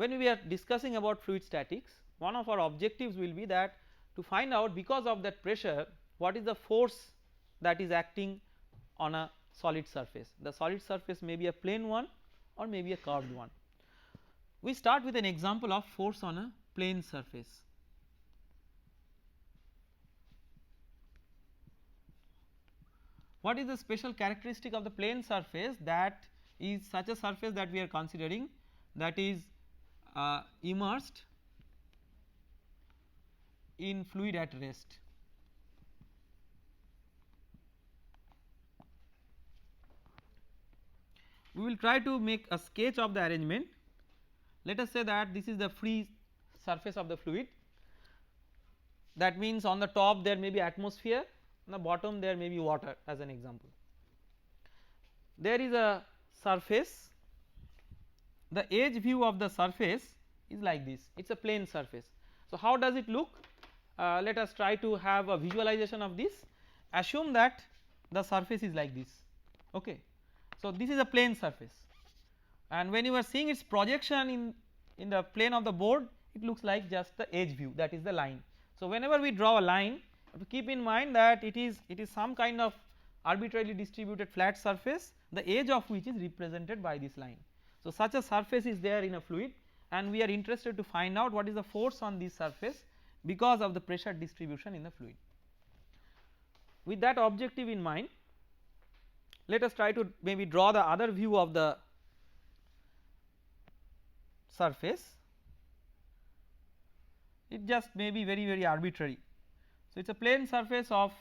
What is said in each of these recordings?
when we are discussing about fluid statics, one of our objectives will be that to find out, because of that pressure, what is the force that is acting on a solid surface. The solid surface may be a plane one or may be a curved one. We start with an example of force on a plane surface. What is the special characteristic of the plane surface? That is such a surface that we are considering, that is immersed in fluid at rest. We will try to make a sketch of the arrangement. Let us say that this is the free surface of the fluid, that means on the top there may be atmosphere, on the bottom there may be water as an example. There is a surface, the edge view of the surface is like this, it is a plane surface. So, how does it look? Let us try to have a visualization of this. Assume that the surface is like this, okay. So, this is a plane surface, and when you are seeing its projection in the plane of the board, it looks like just the edge view, that is the line. So, whenever we draw a line, keep in mind that it is some kind of arbitrarily distributed flat surface, the edge of which is represented by this line. So, such a surface is there in a fluid, and we are interested to find out what is the force on this surface because of the pressure distribution in the fluid. With that objective in mind, let us try to maybe draw the other view of the surface. It just may be very arbitrary. So, it is a plane surface of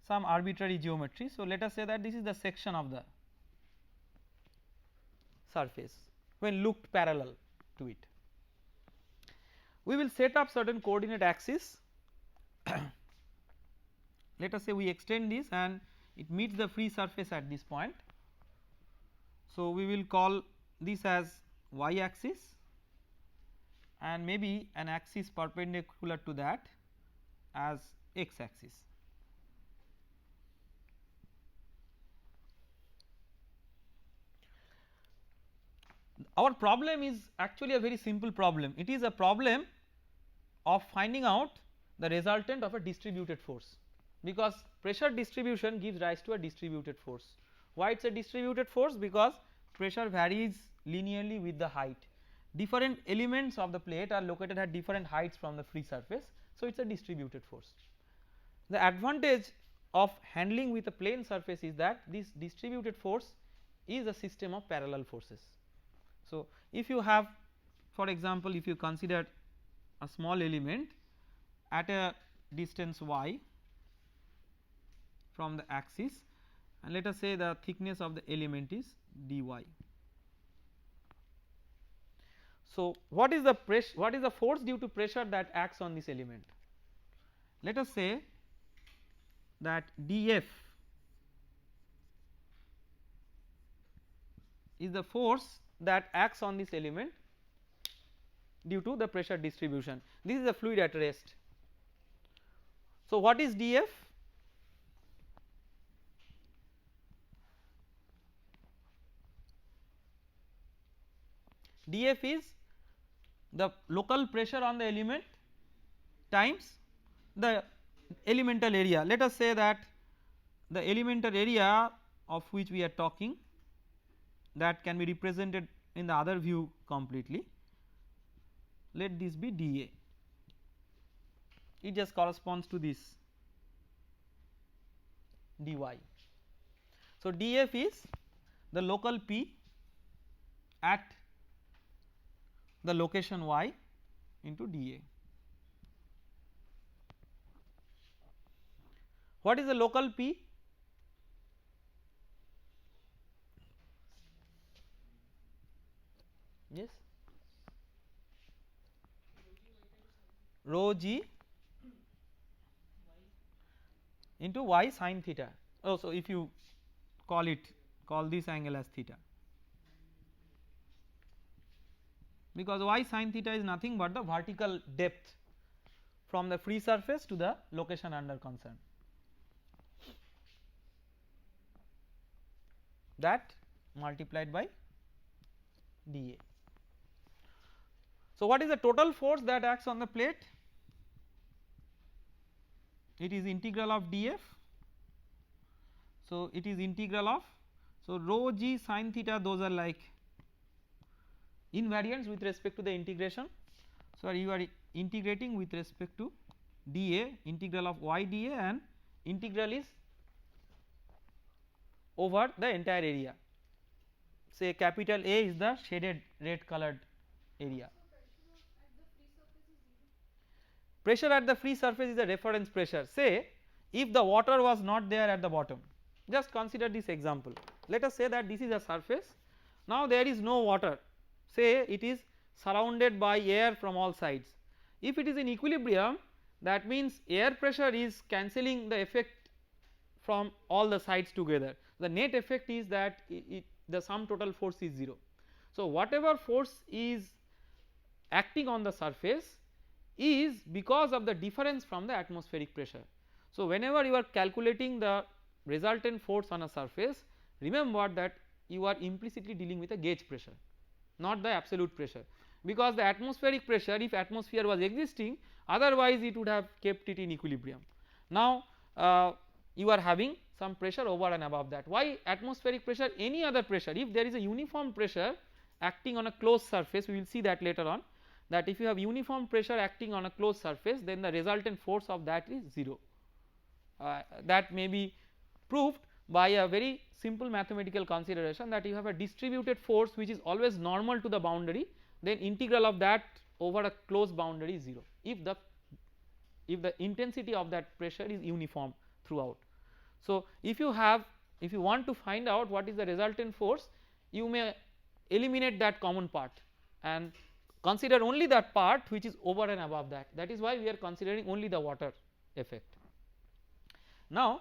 some arbitrary geometry. So, let us say that this is the section of the surface when looked parallel to it. We will set up certain coordinate axes. Let us say we extend this and it meets the free surface at this point. So, we will call this as y axis and maybe an axis perpendicular to that as x axis. Our problem is actually a very simple problem. It is a problem of finding out the resultant of a distributed force, because pressure distribution gives rise to a distributed force. Why it is a distributed force? Because pressure varies linearly with the height. Different elements of the plate are located at different heights from the free surface. So, it is a distributed force. The advantage of handling with a plane surface is that this distributed force is a system of parallel forces. So, if you have, for example, if you consider a small element at a distance y from the axis, and let us say the thickness of the element is dy. So, what is the pressure, what is the force due to pressure that acts on this element? Let us say that dF is the force that acts on this element due to the pressure distribution. This is a fluid at rest. So, what is dF? dF is the local pressure on the element times the elemental area. Let us say that the elemental area of which we are talking, that can be represented in the other view completely. Let this be dA, it just corresponds to this dy. So, dF is the local P at the location y into dA. What is the local P? Yes, rho g into y sin theta. Oh, so if you call this angle as theta, because y sin theta is nothing but the vertical depth from the free surface to the location under concern, that multiplied by dA. So what is the total force that acts on the plate? It is integral of df. So it is integral of, so rho g sin theta, those are like invariants with respect to the integration. So you are integrating with respect to dA, integral of y dA, and integral is over the entire area. Say capital A is the shaded red colored area. Pressure at the free surface is a reference pressure. Say if the water was not there at the bottom, just consider this example. Let us say that this is a surface, now there is no water, say it is surrounded by air from all sides. If it is in equilibrium, that means air pressure is cancelling the effect from all the sides together. The net effect is that the sum total force is 0. So whatever force is acting on the surface is because of the difference from the atmospheric pressure. So whenever you are calculating the resultant force on a surface, remember that you are implicitly dealing with a gauge pressure, not the absolute pressure, because the atmospheric pressure, if atmosphere was existing, otherwise it would have kept it in equilibrium. Now you are having some pressure over and above that. Why atmospheric pressure? Any other pressure, if there is a uniform pressure acting on a closed surface, we will see that later on, that if you have uniform pressure acting on a closed surface, then the resultant force of that is 0. That may be proved by a very simple mathematical consideration, that you have a distributed force which is always normal to the boundary, then integral of that over a closed boundary is 0 if the intensity of that pressure is uniform throughout. So if you want to find out what is the resultant force, you may eliminate that common part and consider only that part which is over and above that. That is why we are considering only the water effect. Now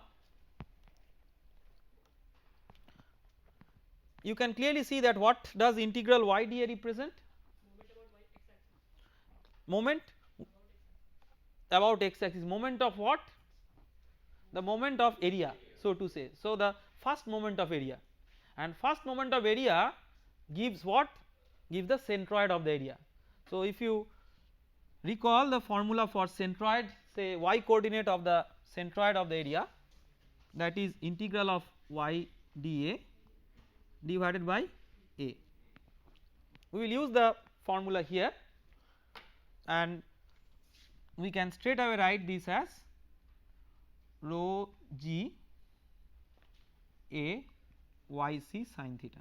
you can clearly see that what does integral y dA represent? Moment about x axis, moment of what? The moment of area, so to say. So the first moment of area, and first moment of area gives what? Gives the centroid of the area. So if you recall the formula for centroid, say y coordinate of the centroid of the area, that is integral of y dA divided by A. We will use the formula here and we can straight away write this as rho g A y c sin theta.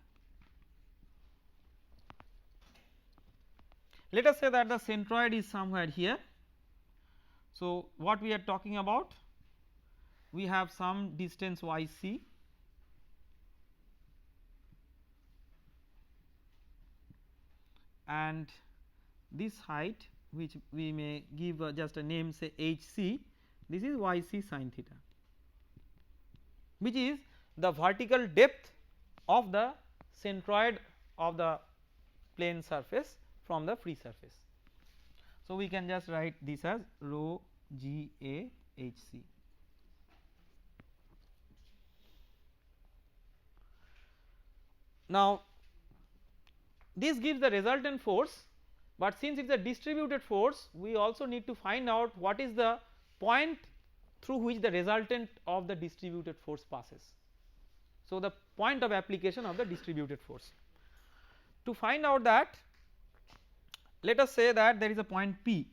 Let us say that the centroid is somewhere here. So what we are talking about, we have some distance y c and this height, which we may give just a name, say h c, this is y c sin theta, which is the vertical depth of the centroid of the plane surface from the free surface. So we can just write this as rho g A h c. Now this gives the resultant force, but since it is a distributed force, we also need to find out what is the point through which the resultant of the distributed force passes. So the point of application of the distributed force. To find out that, let us say that there is a point P,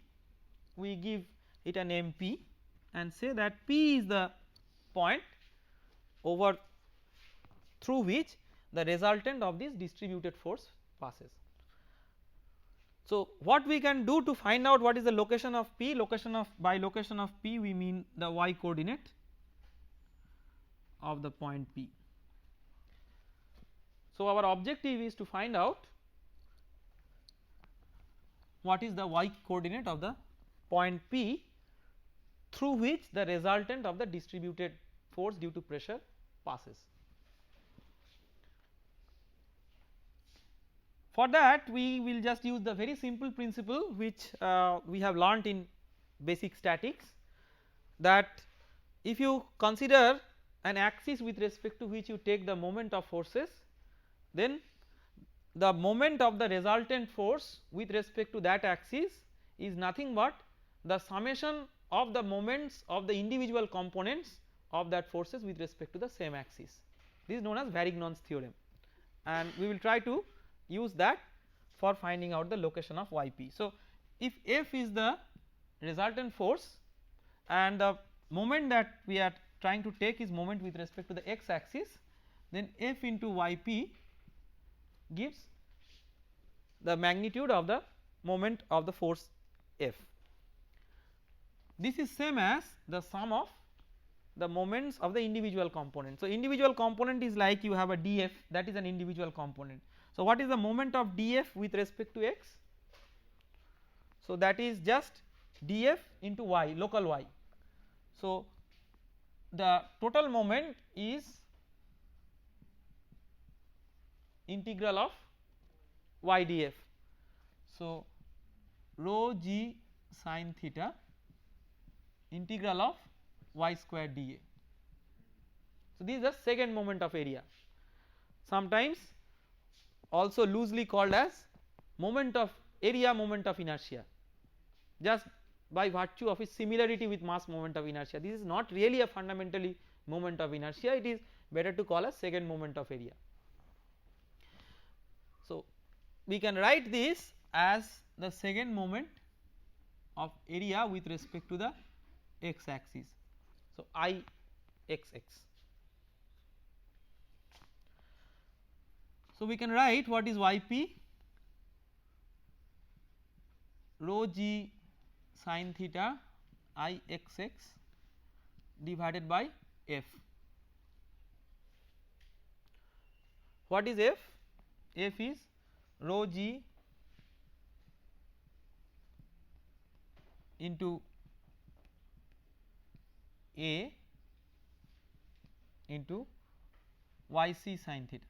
we give it a name P and say that P is the point over through which the resultant of this distributed force passes. So what we can do to find out what is the location of P, by location of P we mean the y coordinate of the point P. So our objective is to find out what is the y coordinate of the point P through which the resultant of the distributed force due to pressure passes. For that we will just use the very simple principle which we have learnt in basic statics, that if you consider an axis with respect to which you take the moment of forces, then the moment of the resultant force with respect to that axis is nothing but the summation of the moments of the individual components of that forces with respect to the same axis. This is known as Varignon's theorem, and we will try to use that for finding out the location of yp. So, if F is the resultant force and the moment that we are trying to take is moment with respect to the x axis, then F into yp gives the magnitude of the moment of the force F. This is same as the sum of the moments of the individual component. So, individual component is like you have a df, that is an individual component. So, what is the moment of df with respect to x? So, that is just df into y, local y. So, the total moment is integral of y df. So, rho g sin theta integral of y square dA. So, this is the second moment of area, sometimes also loosely called as moment of area moment of inertia, just by virtue of its similarity with mass moment of inertia. This is not really a fundamentally moment of inertia, it is better to call as second moment of area. So, we can write this as the second moment of area with respect to the x axis. So, I x x. So, we can write what is yp, rho g sin theta I x x divided by f. What is f? F is rho g into a into yc sin theta.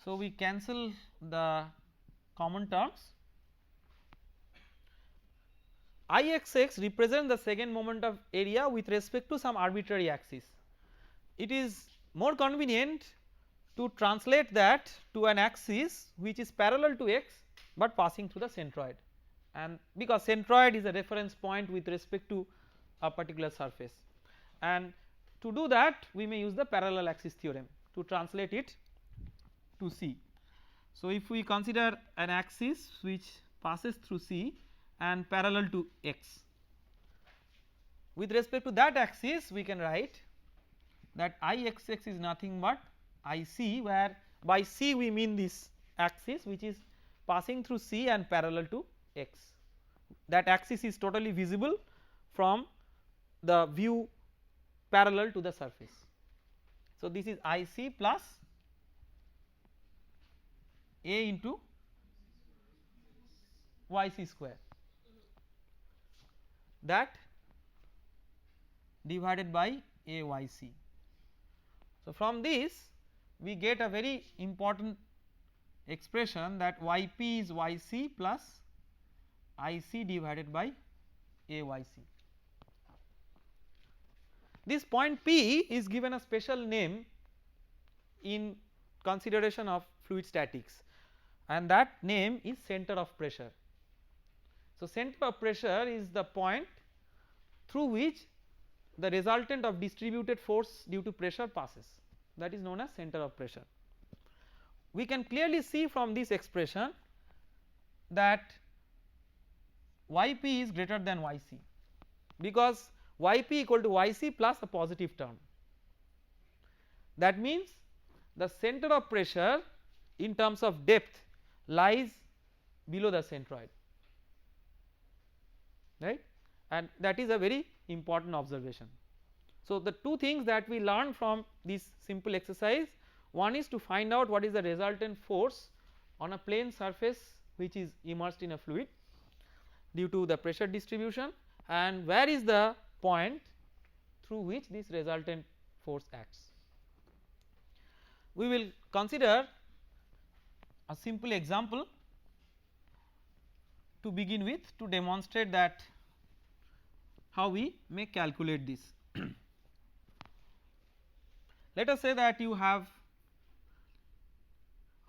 So, we cancel the common terms. Ixx represents the second moment of area with respect to some arbitrary axis. It is more convenient to translate that to an axis which is parallel to x but passing through the centroid, and because centroid is a reference point with respect to a particular surface, and to do that we may use the parallel axis theorem to translate it to C. So, if we consider an axis which passes through C and parallel to x, with respect to that axis we can write that Ixx is nothing but Ic, where by C we mean this axis which is passing through C and parallel to x. That axis is totally visible from the view parallel to the surface. So, this is Ic plus a into yc square, that divided by ayc. So, from this we get a very important expression that yp is yc plus ic divided by ayc. This point P is given a special name in consideration of fluid statics, and that name is center of pressure. So, center of pressure is the point through which the resultant of distributed force due to pressure passes, that is known as center of pressure. We can clearly see from this expression that yp is greater than yc, because yp equal to yc plus a positive term. That means the center of pressure in terms of depth lies below the centroid, right, and that is a very important observation. So, the two things that we learn from this simple exercise, one is to find out what is the resultant force on a plane surface which is immersed in a fluid due to the pressure distribution, and where is the point through which this resultant force acts. We will consider a simple example to begin with to demonstrate that how we may calculate this. let us say that you have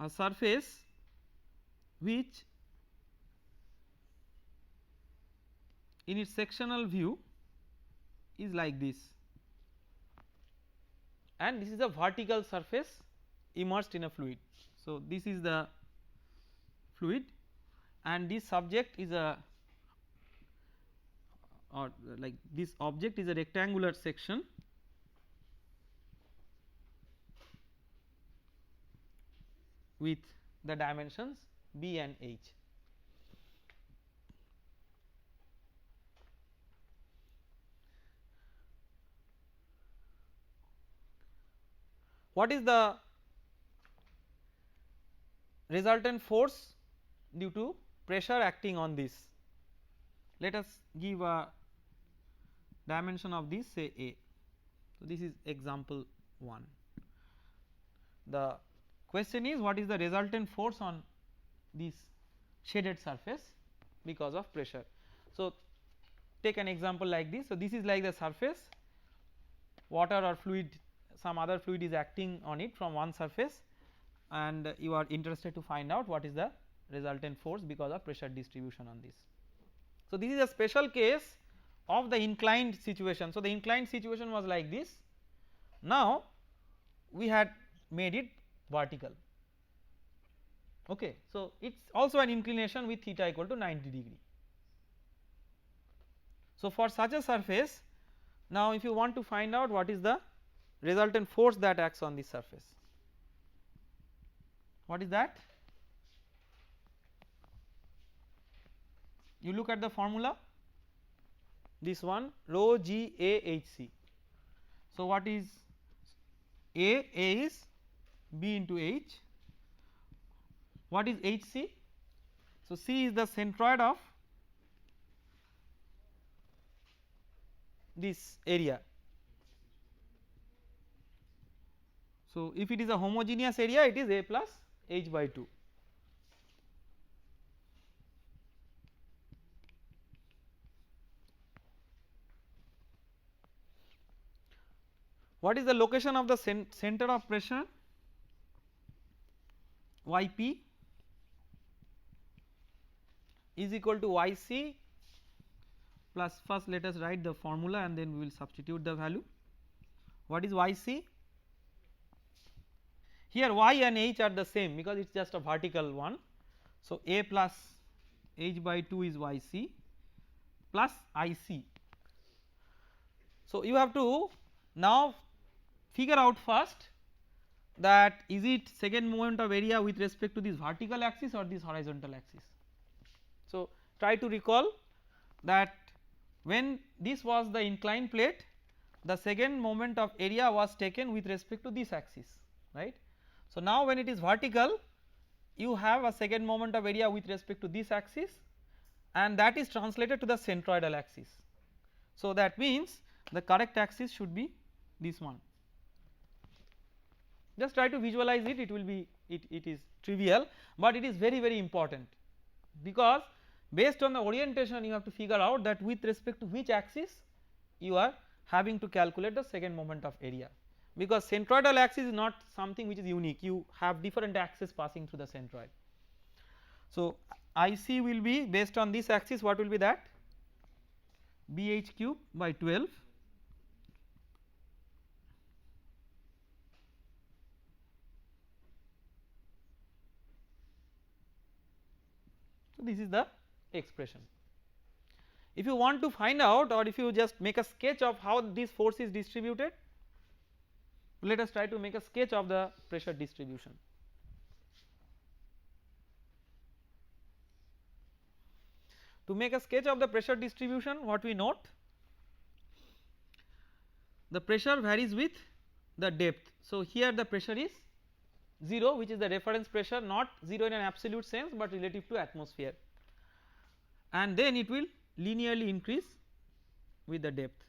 a surface which in its sectional view is like this, and this is a vertical surface immersed in a fluid. So, this is the fluid and this subject is a, or like this object is a rectangular section with the dimensions b and h. What is the resultant force due to pressure acting on this? Let us give a dimension of this, say A. So, this is example 1. The question is, what is the resultant force on this shaded surface because of pressure. So, take an example like this. So, this is like the surface, water or fluid, some other fluid is acting on it from one surface, and you are interested to find out what is the resultant force because of pressure distribution on this. So, this is a special case of the inclined situation. So, the inclined situation was like this. Now, we had made it vertical. Okay. So, it is also an inclination with theta equal to 90 degree. So, for such a surface, now if you want to find out what is the resultant force that acts on this surface, what is that? You look at the formula, this one, rho g a h c. So, what is A? A is B into H. What is H c? So, C is the centroid of this area. So, if it is a homogeneous area, it is A plus H by 2. What is the location of the center of pressure? Yp is equal to Yc plus, first let us write the formula and then we will substitute the value. What is Yc? Here Y and H are the same because it is just a vertical one. So, A plus H by 2 is Yc plus Ic. So, you have to now figure out first that is it second moment of area with respect to this vertical axis or this horizontal axis. So, try to recall that when this was the inclined plate, the second moment of area was taken with respect to this axis, right. So, now when it is vertical, you have a second moment of area with respect to this axis and that is translated to the centroidal axis. So, that means the correct axis should be this one. Just try to visualize it, it will be it is trivial, but it is very important, because based on the orientation you have to figure out that with respect to which axis you are having to calculate the second moment of area, because centroidal axis is not something which is unique, you have different axes passing through the centroid. So, Ic will be based on this axis, what will be that? Bh cube by 12. So, this is the expression. If you want to find out, or if you just make a sketch of how this force is distributed, let us try to make a sketch of the pressure distribution. To make a sketch of the pressure distribution, what we note, the pressure varies with the depth. So, here the pressure is 0, which is the reference pressure, not 0 in an absolute sense, but relative to atmosphere, and then it will linearly increase with the depth.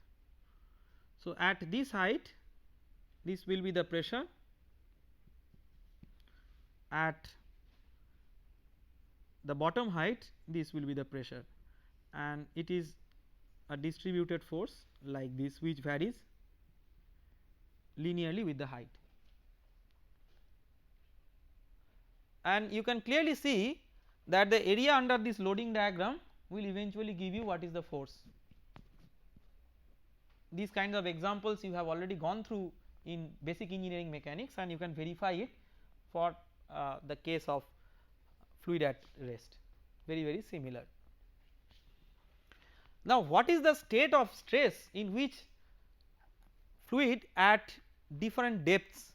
So, at this height this will be the pressure, at the bottom height this will be the pressure, and it is a distributed force like this which varies linearly with the height. And you can clearly see that the area under this loading diagram will eventually give you what is the force. These kinds of examples you have already gone through in basic engineering mechanics, and you can verify it for the case of fluid at rest, very similar. Now, what is the state of stress in which fluid at different depths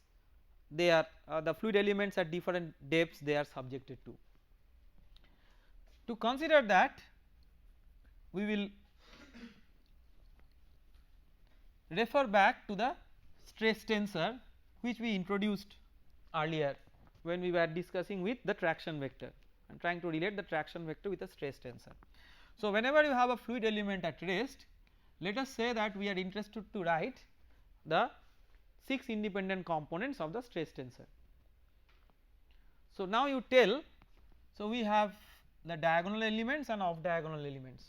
they are the fluid elements at different depths they are subjected to? To consider that, we will refer back to the stress tensor which we introduced earlier when we were discussing with the traction vector and trying to relate the traction vector with a stress tensor. So, whenever you have a fluid element at rest, let us say that we are interested to write the 6 independent components of the stress tensor. So, now you tell, so we have the diagonal elements and off diagonal elements.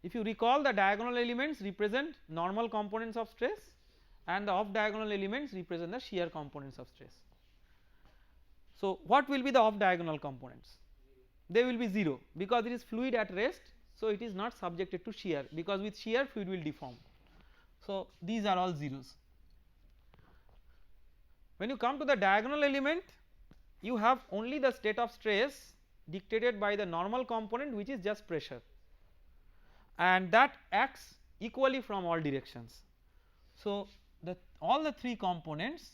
If you recall, the diagonal elements represent normal components of stress and the off diagonal elements represent the shear components of stress. So, what will be the off diagonal components? They will be 0 because it is fluid at rest. So, it is not subjected to shear because with shear fluid will deform. So, these are all zeros. When you come to the diagonal element, you have only the state of stress dictated by the normal component which is just pressure, and that acts equally from all directions. So, all the 3 components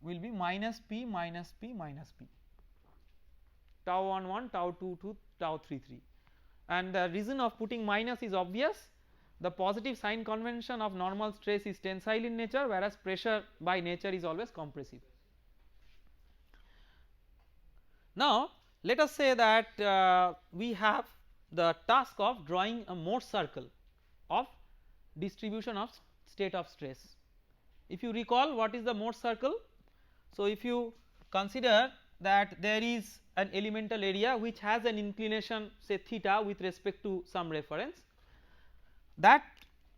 will be minus P minus P minus P, tau 1 1, tau 2 2, tau 3 3, and the reason of putting minus is obvious. The positive sign convention of normal stress is tensile in nature, whereas pressure by nature is always compressive. Now, let us say that we have the task of drawing a Morse circle of distribution of state of stress. If you recall what is the Morse circle, so if you consider that there is an elemental area which has an inclination say theta with respect to some reference, that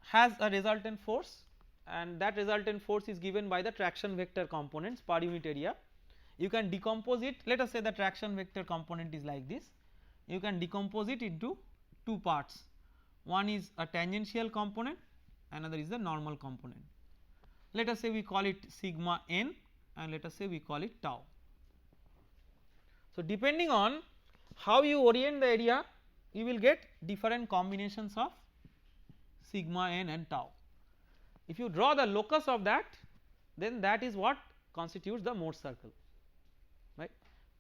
has a resultant force, and that resultant force is given by the traction vector components per unit area. You can decompose it, let us say the traction vector component is like this, you can decompose it into 2 parts, one is a tangential component, another is the normal component. Let us say we call it sigma n and let us say we call it tau. So, depending on how you orient the area, you will get different combinations of sigma n and tau. If you draw the locus of that, then that is what constitutes the Morse circle, right.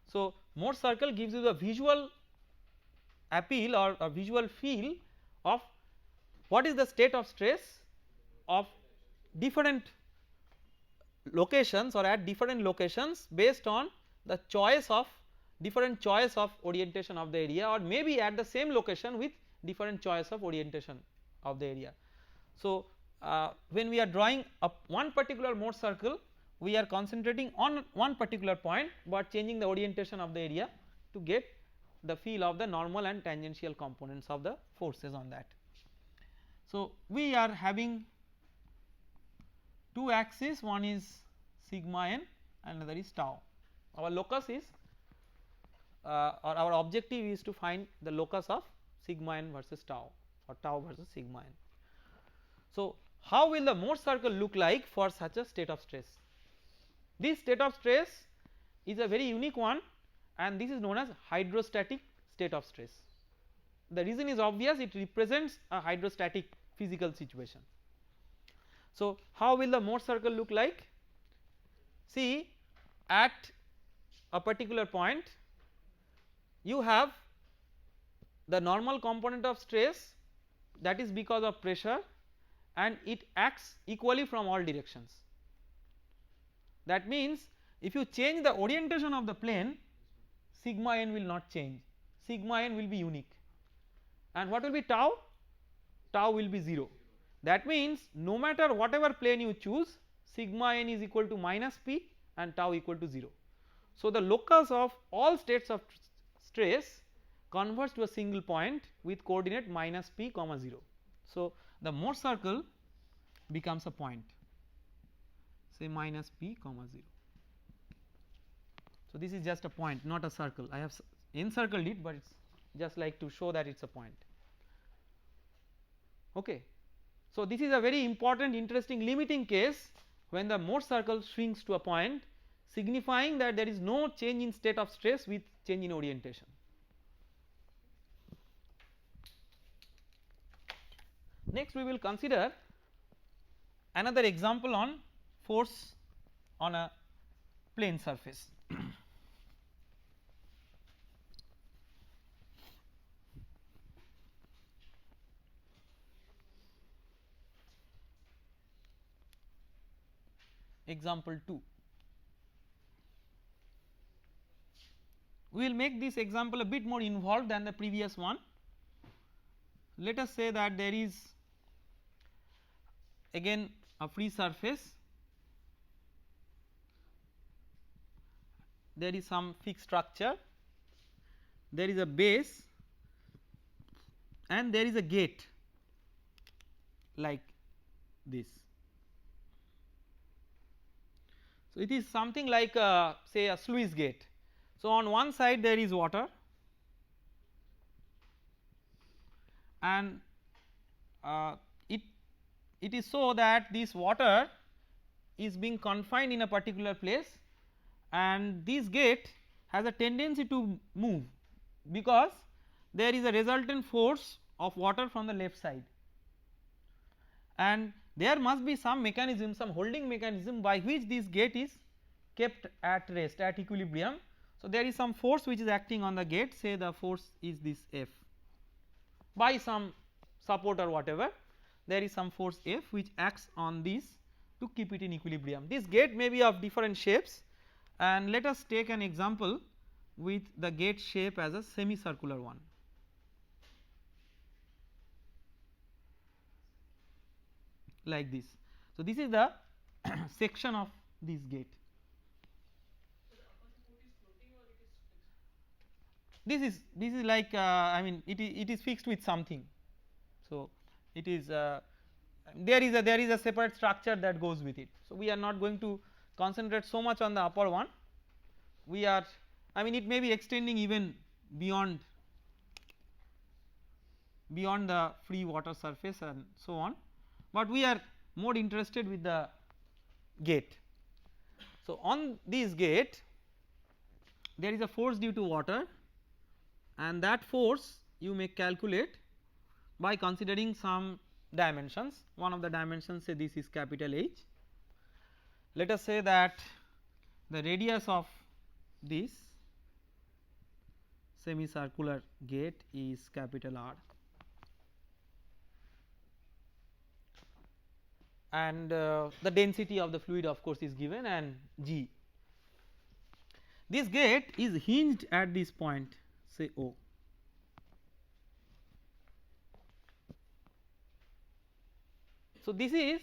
So, Morse circle gives you the visual appeal or a visual feel of what is the state of stress of different locations or at different locations based on the choice of different choice of orientation of the area, or maybe at the same location with different choice of orientation of the area. So, when we are drawing up one particular Morse circle, we are concentrating on one particular point but changing the orientation of the area to get the feel of the normal and tangential components of the forces on that. So, we are having 2 axes, one is sigma n and another is tau. Our locus is or our objective is to find the locus of sigma n versus tau or tau versus sigma n. So, how will the Morse circle look like for such a state of stress? This state of stress is a very unique one, and this is known as hydrostatic state of stress. The reason is obvious, it represents a hydrostatic physical situation. So, how will the Morse circle look like? See, at a particular point you have the normal component of stress, that is because of pressure, and it acts equally from all directions. That means if you change the orientation of the plane, sigma n will not change, sigma n will be unique, and what will be tau? Tau will be 0. That means no matter whatever plane you choose, sigma n is equal to minus p and tau equal to 0. So, the locus of all states of stress converges to a single point with coordinate minus p comma 0. So, the Morse circle becomes a point. say minus p comma 0. So, this is just a point, not a circle. I have encircled it, but it is just like to show that it is a point. Okay. So, this is a very important interesting limiting case when the Morse circle shrinks to a point, signifying that there is no change in state of stress with change in orientation. Next we will consider another example on force on a plane surface. Example 2. We will make this example a bit more involved than the previous one. Let us say that there is again a free surface, there is some fixed structure, there is a base and there is a gate like this. So, it is something like say a sluice gate. So, on one side there is water and it is so that this water is being confined in a particular place and this gate has a tendency to move because there is a resultant force of water from the left side and there must be some mechanism, some holding mechanism by which this gate is kept at rest, at equilibrium. So, there is some force which is acting on the gate, say the force is this F by some support or whatever, there is some force F which acts on this to keep it in equilibrium. This gate may be of different shapes and let us take an example with the gate shape as a semicircular one. Like this. So, this is the section of this gate. This is like I mean it is fixed with something. So, it is there is a separate structure that goes with it. So, we are not going to concentrate so much on the upper one, we are I mean it may be extending even beyond the free water surface and so on, but we are more interested with the gate. So, on this gate there is a force due to water and that force you may calculate by considering some dimensions. One of the dimensions, say this is capital H. Let us say that the radius of this semicircular gate is capital R and the density of the fluid of course is given and G. This gate is hinged at this point, say O. So, this is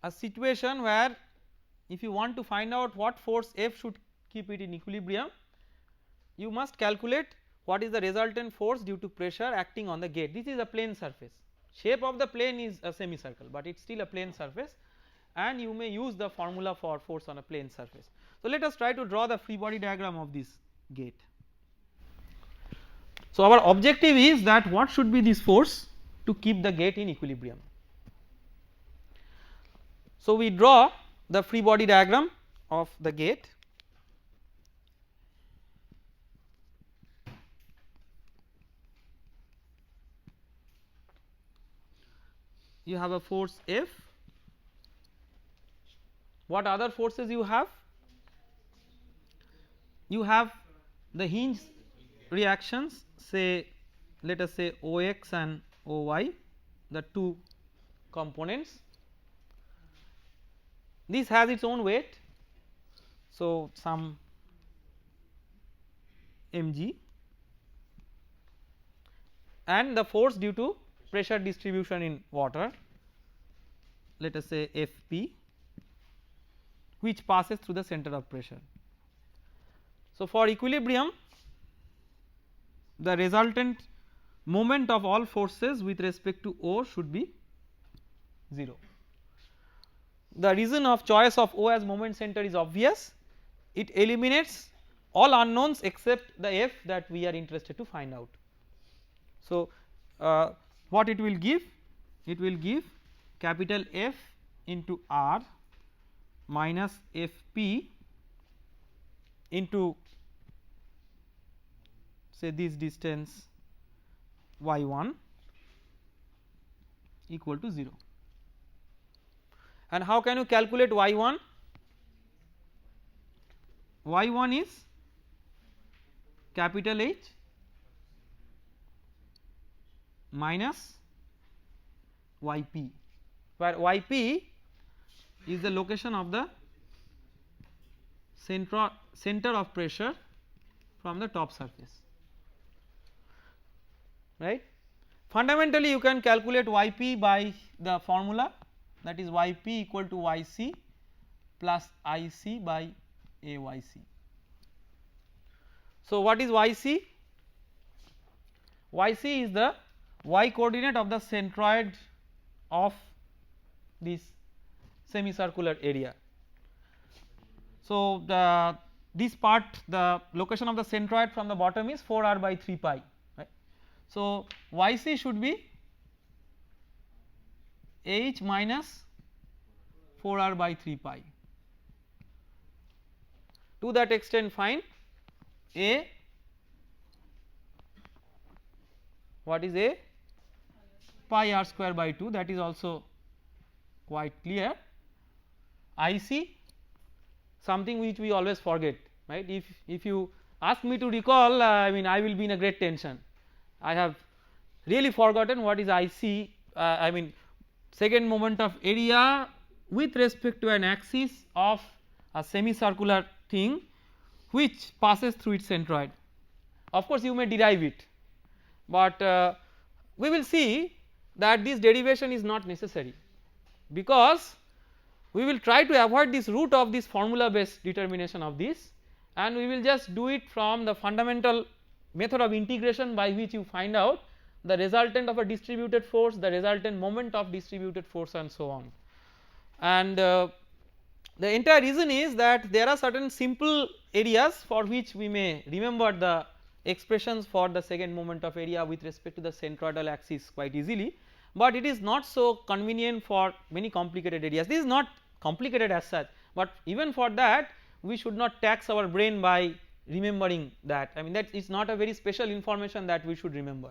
a situation where if you want to find out what force F should keep it in equilibrium, you must calculate what is the resultant force due to pressure acting on the gate. This is a plane surface, shape of the plane is a semicircle, but it is still a plane surface and you may use the formula for force on a plane surface. So, let us try to draw the free body diagram of this gate. So, our objective is that what should be this force to keep the gate in equilibrium. So, we draw the free body diagram of the gate. You have a force F. What other forces you have? You have the hinge reactions, say let us say OX and OY, the two components. This has its own weight, so some mg and the force due to pressure distribution in water, let us say Fp, which passes through the center of pressure. So, for equilibrium the resultant moment of all forces with respect to O should be 0. the reason of choice of O as moment center is obvious, it eliminates all unknowns except the f that we are interested to find out. So, what it will give? It will give capital F into R minus f p into say this distance y1 equal to 0. And how can you calculate y1? Y1 is capital H minus yp, where yp is the location of the center of pressure from the top surface, right. Fundamentally you can calculate yp by the formula, that is yp equal to yc plus ic by ayc. So, what is yc? Yc is the y coordinate of the centroid of this semicircular area. So, this part, the location of the centroid from the bottom is 4r by 3 pi, right. So, yc should be h minus 4r by 3 pi. To that extent find a, what is a? Pi r square by 2, that is also quite clear. Ic, something which we always forget, right. If you ask me to recall, I mean I will be in a great tension. I have really forgotten what is Ic, I mean second moment of area with respect to an axis of a semicircular thing which passes through its centroid. Of course, you may derive it, but we will see that this derivation is not necessary, because we will try to avoid this root of this formula based determination of this, and we will just do it from the fundamental method of integration by which you find out the resultant of a distributed force, the resultant moment of distributed force, and so on. And the entire reason is that there are certain simple areas for which we may remember the expressions for the second moment of area with respect to the centroidal axis quite easily, but it is not so convenient for many complicated areas. This is not complicated as such, but even for that we should not tax our brain by remembering that. I mean that is not a very special information that we should remember.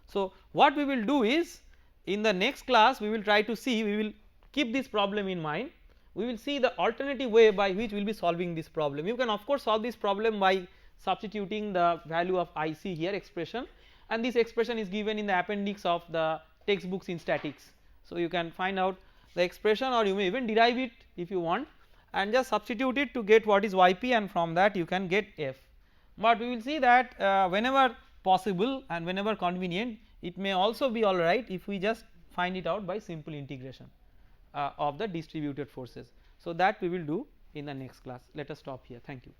So, what we will do is, in the next class we will try to see, we will keep this problem in mind, we will see the alternative way by which we will be solving this problem. You can of course solve this problem by substituting the value of Ic here expression, and this expression is given in the appendix of the textbooks in statics. So, you can find out the expression, or you may even derive it if you want, and just substitute it to get what is yp, and from that you can get f. But we will see that whenever possible and whenever convenient, it may also be alright if we just find it out by simple integration of the distributed forces. So, that we will do in the next class. Let us stop here. Thank you.